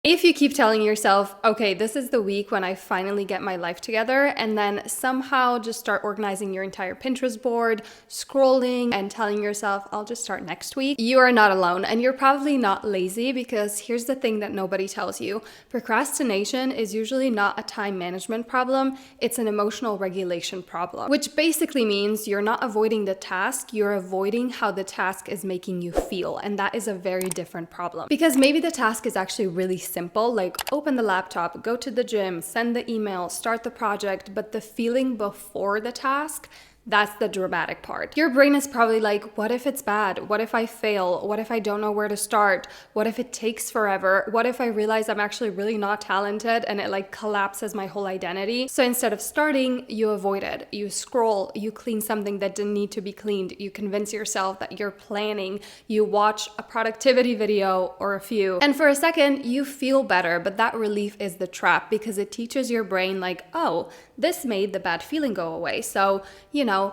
If you keep telling yourself, okay, this is the week when I finally get my life together, and then somehow just start organizing your entire Pinterest board, scrolling, and telling yourself, I'll just start next week, you are not alone. And you're probably not lazy, because here's the thing that nobody tells you. Procrastination is usually not a time management problem, it's an emotional regulation problem, which basically means you're not avoiding the task, you're avoiding how the task is making you feel. And that is a very different problem. Because maybe the task is actually really simple, like open the laptop, go to the gym, send the email, start the project, but the feeling before the task, that's the dramatic part. Your brain is probably like, what if it's bad? What if I fail? What if I don't know where to start? What if it takes forever? What if I realize I'm actually really not talented and it like collapses my whole identity? So instead of starting, you avoid it. You scroll, you clean something that didn't need to be cleaned. You convince yourself that you're planning. You watch a productivity video or a few. And for a second, you feel better, but that relief is the trap, because it teaches your brain like, oh, this made the bad feeling go away. So,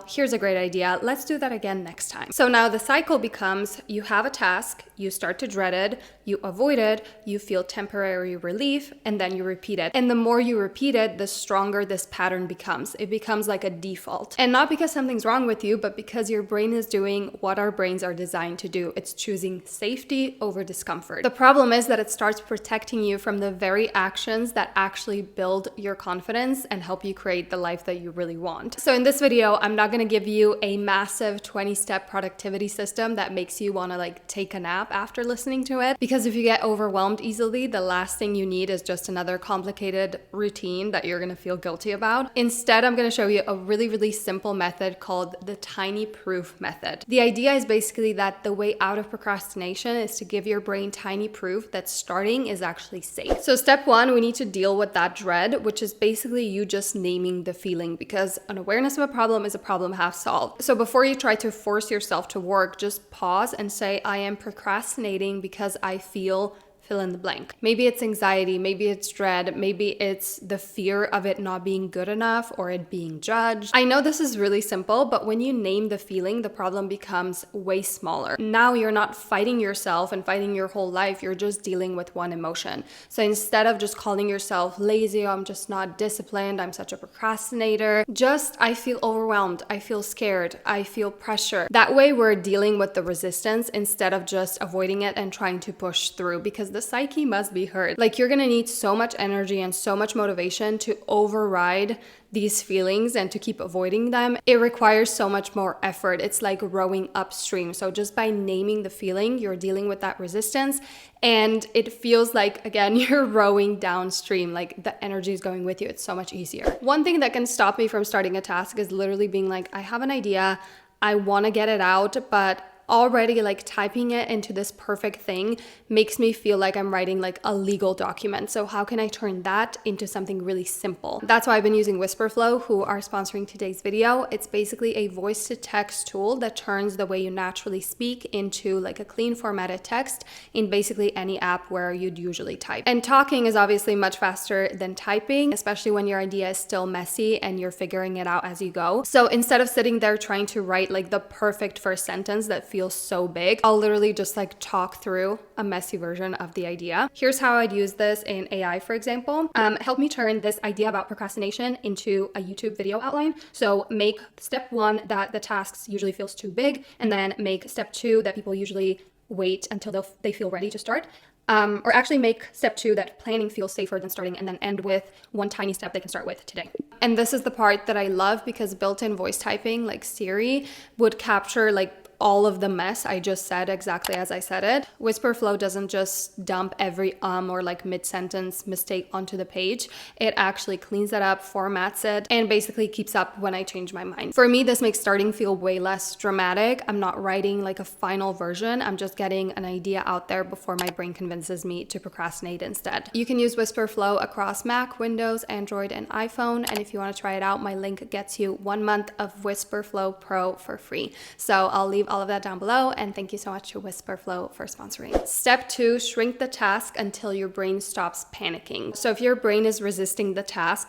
here's a great idea. Let's do that again next time. So now the cycle becomes, you have a task, you start to dread it, you avoid it, you feel temporary relief, and then you repeat it. And the more you repeat it, the stronger this pattern becomes. It becomes like a default. And not because something's wrong with you, but because your brain is doing what our brains are designed to do. It's choosing safety over discomfort. The problem is that it starts protecting you from the very actions that actually build your confidence and help you create the life that you really want. So in this video, I'm not going to give you a massive 20-step productivity system that makes you want to like take a nap after listening to it, because if you get overwhelmed easily, the last thing you need is just another complicated routine that you're going to feel guilty about. Instead, I'm going to show you a really, really simple method called the tiny proof method. The idea is basically that the way out of procrastination is to give your brain tiny proof that starting is actually safe. So step one, we need to deal with that dread, which is basically you just naming the feeling, because an awareness of a problem is a problem half solved. So before you try to force yourself to work, just pause and say, I am procrastinating because I feel fill in the blank. Maybe it's anxiety, maybe it's dread, maybe it's the fear of it not being good enough or it being judged. I know this is really simple, but when you name the feeling, the problem becomes way smaller. Now you're not fighting yourself and fighting your whole life, you're just dealing with one emotion. So instead of just calling yourself lazy, I'm just not disciplined, I'm such a procrastinator, just I feel overwhelmed, I feel scared, I feel pressure. That way we're dealing with the resistance instead of just avoiding it and trying to push through, because the psyche must be heard. Like, you're gonna need so much energy and so much motivation to override these feelings and to keep avoiding them. It requires so much more effort. It's like rowing upstream. So just by naming the feeling, you're dealing with that resistance, and it feels like, again, you're rowing downstream, like the energy is going with you. It's so much easier. One thing that can stop me from starting a task is literally being like, I have an idea, I want to get it out, but already like typing it into this perfect thing makes me feel like I'm writing like a legal document. So how can I turn that into something really simple? That's why I've been using Whisperflow, who are sponsoring today's video. It's basically a voice to text tool that turns the way you naturally speak into like a clean formatted text in basically any app where you'd usually type. And talking is obviously much faster than typing, especially when your idea is still messy and you're figuring it out as you go. So instead of sitting there trying to write like the perfect first sentence that feels so big, I'll literally just like talk through a messy version of the idea. Here's how I'd use this in AI, for example. Help me turn this idea about procrastination into a YouTube video outline. So make step one that the tasks usually feels too big, and then make step two that people usually wait until they feel ready to start. Or actually make step two that planning feels safer than starting, and then end with one tiny step they can start with today. And this is the part that I love, because built-in voice typing like Siri would capture like all of the mess I just said exactly as I said it. Whisperflow doesn't just dump every or like mid-sentence mistake onto the page. It actually cleans that up, formats it, and basically keeps up when I change my mind. For me, this makes starting feel way less dramatic. I'm not writing like a final version. I'm just getting an idea out there before my brain convinces me to procrastinate instead. You can use Whisperflow across Mac, Windows, Android, and iPhone. And if you want to try it out, my link gets you 1 month of Whisperflow Pro for free. So I'll leave all of that down below. And thank you so much to Whisperflow for sponsoring. Step 2, shrink the task until your brain stops panicking. So if your brain is resisting the task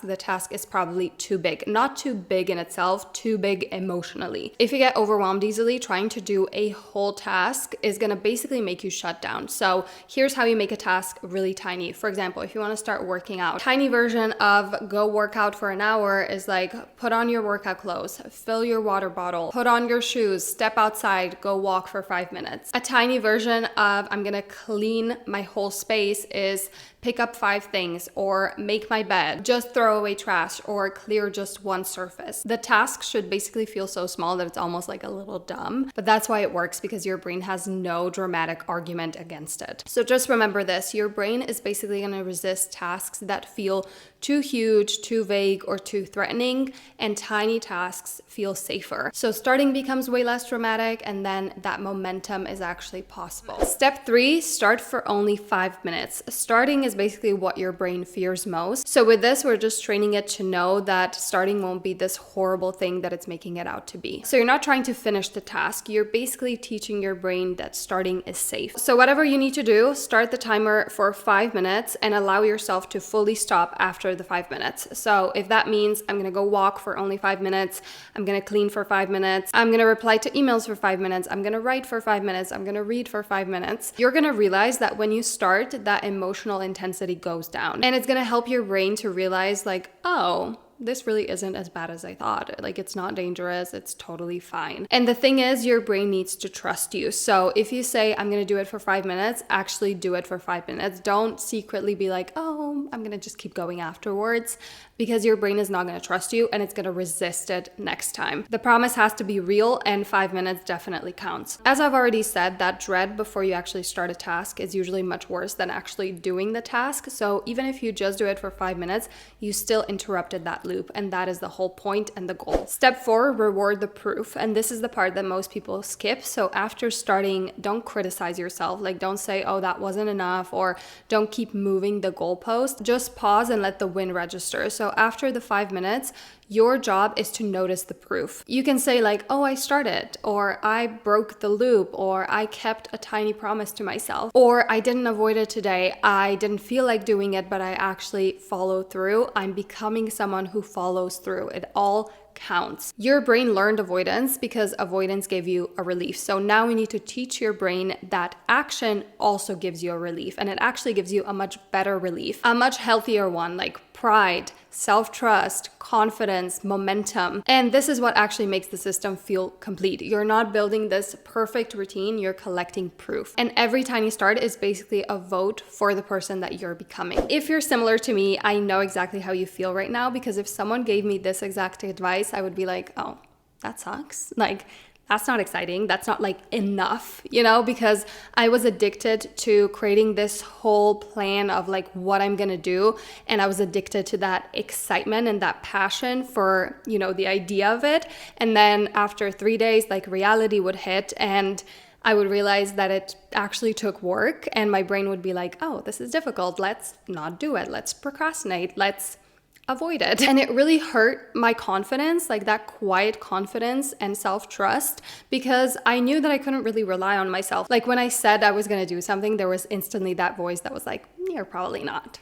is probably too big. Not too big in itself, too big emotionally. If you get overwhelmed easily, trying to do a whole task is gonna basically make you shut down. So here's how you make a task really tiny. For example, if you wanna start working out, tiny version of go work out for an hour is like put on your workout clothes, fill your water bottle, put on your shoes, step outside, go walk for 5 minutes. A tiny version of I'm gonna clean my whole space is pick up 5 things or make my bed, just throw away trash or clear just one surface. The task should basically feel so small that it's almost like a little dumb, but that's why it works, because your brain has no dramatic argument against it. So just remember this, your brain is basically gonna resist tasks that feel too huge, too vague, or too threatening, and tiny tasks feel safer. So starting becomes way less dramatic, and then that momentum is actually possible. Step 3, start for only 5 minutes. Starting is basically what your brain fears most. So with this, we're just training it to know that starting won't be this horrible thing that it's making it out to be. So you're not trying to finish the task, you're basically teaching your brain that starting is safe. So whatever you need to do, start the timer for 5 minutes and allow yourself to fully stop after the 5 minutes. So if that means I'm gonna go walk for only 5 minutes, I'm gonna clean for 5 minutes, I'm gonna reply to emails for 5 minutes, I'm gonna write for 5 minutes, I'm gonna read for 5 minutes, you're gonna realize that when you start, that emotional intensity goes down. And it's gonna help your brain to realize like, oh, this really isn't as bad as I thought. Like, it's not dangerous, it's totally fine. And the thing is, your brain needs to trust you. So if you say, I'm gonna do it for 5 minutes, actually do it for 5 minutes. Don't secretly be like, oh, I'm gonna just keep going afterwards, because your brain is not gonna trust you and it's gonna resist it next time. The promise has to be real, and 5 minutes definitely counts. As I've already said, that dread before you actually start a task is usually much worse than actually doing the task. So even if you just do it for 5 minutes, you still interrupted that loop, and that is the whole point and the goal. Step 4, reward the proof. And this is the part that most people skip. So after starting, don't criticize yourself. Like, don't say, oh, that wasn't enough, or don't keep moving the goalpost. Just pause and let the win register. So after the 5 minutes, your job is to notice the proof. You can say like, oh, I started, or I broke the loop, or I kept a tiny promise to myself, or I didn't avoid it today. I didn't feel like doing it, but I actually followed through. I'm becoming someone who follows through. It all counts. Your brain learned avoidance because avoidance gave you a relief. So now we need to teach your brain that action also gives you a relief, and it actually gives you a much better relief, a much healthier one, like pride, self-trust, confidence, momentum. And this is what actually makes the system feel complete. You're not building this perfect routine, you're collecting proof. And every tiny start is basically a vote for the person that you're becoming. If you're similar to me, I know exactly how you feel right now, because if someone gave me this exact advice, I would be like, oh, that sucks. Like, that's not exciting. That's not like enough, you know, because I was addicted to creating this whole plan of like what I'm gonna do. And I was addicted to that excitement and that passion for, you know, the idea of it. And then after 3 days, like reality would hit, and I would realize that it actually took work, and my brain would be like, oh, this is difficult. Let's not do it. Let's procrastinate. Let's avoid it. And it really hurt my confidence, like that quiet confidence and self-trust, because I knew that I couldn't really rely on myself. Like when I said I was gonna do something, there was instantly that voice that was like, you're probably not.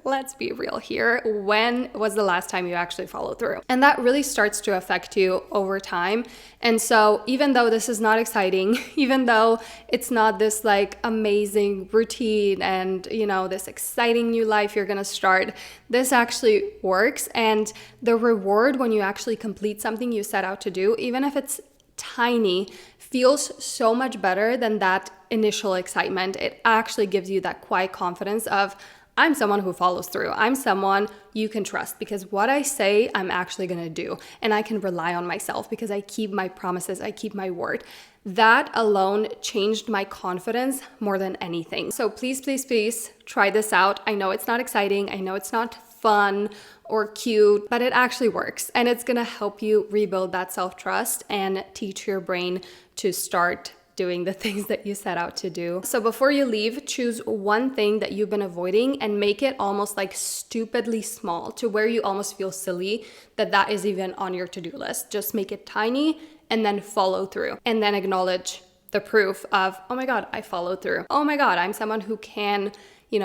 Let's be real here. When was the last time you actually followed through? And that really starts to affect you over time. And so even though this is not exciting, even though it's not this like amazing routine and, you know, this exciting new life you're gonna start, this actually works. And the reward when you actually complete something you set out to do, even if it's tiny, feels so much better than that initial excitement. It actually gives you that quiet confidence of, I'm someone who follows through. I'm someone you can trust, because what I say, I'm actually gonna do. And I can rely on myself because I keep my promises, I keep my word. That alone changed my confidence more than anything. So please, please, please try this out. I know it's not exciting. I know it's not fun or cute, but it actually works. And it's gonna help you rebuild that self-trust and teach your brain to start doing the things that you set out to do. So before you leave, choose one thing that you've been avoiding and make it almost like stupidly small, to where you almost feel silly that that is even on your to-do list. Just make it tiny and then follow through, and then acknowledge the proof of, oh my God, I followed through. Oh my God, I'm someone who can,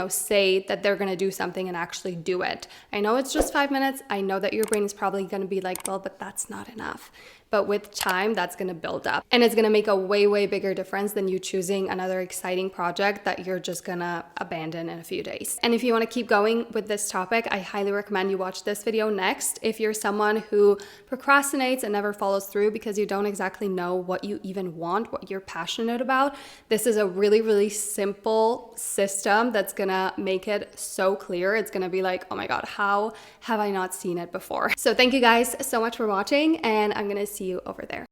say that they're going to do something and actually do it. I know it's just 5 minutes. I know that your brain is probably going to be like, well, but that's not enough. But with time, that's going to build up, and it's going to make a way, way bigger difference than you choosing another exciting project that you're just going to abandon in a few days. And if you want to keep going with this topic, I highly recommend you watch this video next. If you're someone who procrastinates and never follows through because you don't exactly know what you even want, what you're passionate about, this is a really, really simple system that's going to make it so clear. It's going to be like, oh my God, how have I not seen it before? So thank you guys so much for watching, and I'm going to see you over there.